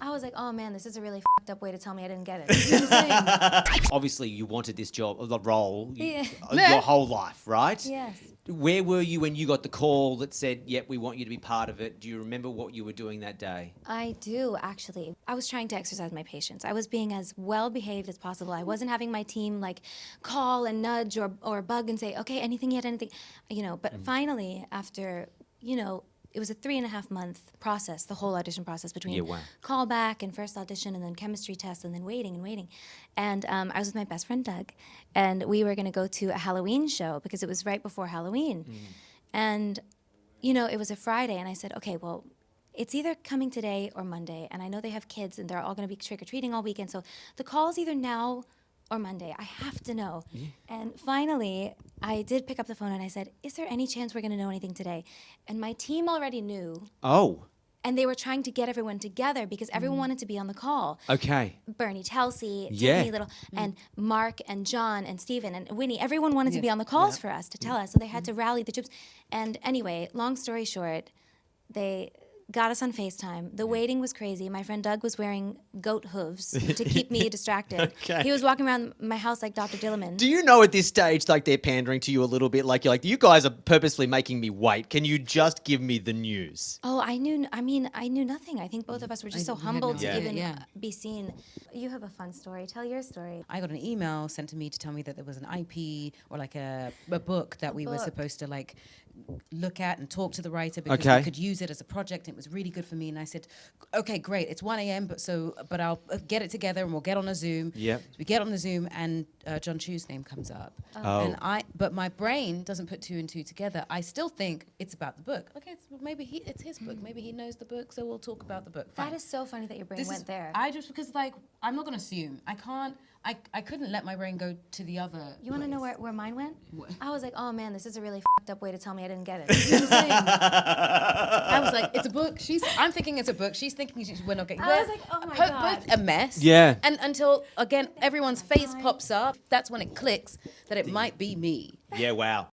I was like, oh man, this is a really fucked up way to tell me I didn't get it. You know what I'm saying? Obviously, you wanted this job, the role, Yeah. your whole life, right? Yes. Where were you when you got the call that said, yep, we want you to be part of it? Do you remember what you were doing that day? I do, actually. I was trying to exercise my patience. I was being as well behaved as possible. I wasn't having my team like call and nudge or bug and say, okay, anything yet, anything, but finally, after, it was a 3.5 month process, the whole audition process between callback and first audition and then chemistry test and then waiting and waiting. And I was with my best friend, Doug, and we were going to go to a Halloween show because it was right before Halloween. And, it was a Friday, and I said, okay, well, it's either coming today or Monday, and I know they have kids and they're all going to be trick-or-treating all weekend, so the call is either now or Monday. I have to know. And finally, I did pick up the phone and I said, is there any chance we're going to know anything today? And my team already knew. Oh. And they were trying to get everyone together because everyone wanted to be on the call. Okay. Bernie, Chelsea, Tiffany Little, and Mark and John and Stephen and Winnie. Everyone wanted to be on the calls for us to tell us. So they had to rally the troops. And anyway, long story short, they got us on FaceTime. The waiting was crazy. My friend Doug was wearing goat hooves to keep me distracted. Okay. He was walking around my house like Dr. Dillerman. Do you know at this stage, like, they're pandering to you a little bit? Like, you're like, you guys are purposely making me wait. Can you just give me the news? Oh, I knew nothing. I think both of us were just so humbled to even be seen. You have a fun story. Tell your story. I got an email sent to me to tell me that there was an IP or like a book that we were supposed to like look at and talk to the writer because we could use it as a project. It was really good for me, and I said, okay, great. It's 1 a.m. but I'll get it together and we'll get on a Zoom. Yeah. So we get on the Zoom and John Chu's name comes up, but my brain doesn't put 2 and 2 together. I still think it's about the book. Okay, maybe it's his book. Maybe he knows the book, so we'll talk about the book. Fine. That is so funny that your brain went there. Because I'm not going to assume. I couldn't let my brain go to the other. You want to know where mine went? What? I was like, oh man, this is a really fucked up way to tell me I didn't get it. You know what I'm saying? I was like, it's a book. I'm thinking it's a book. She's thinking we're not getting. I was like, oh my God. Both a mess. Yeah. And until again, everyone's face pops up. That's when it clicks that it might be me. Yeah, wow.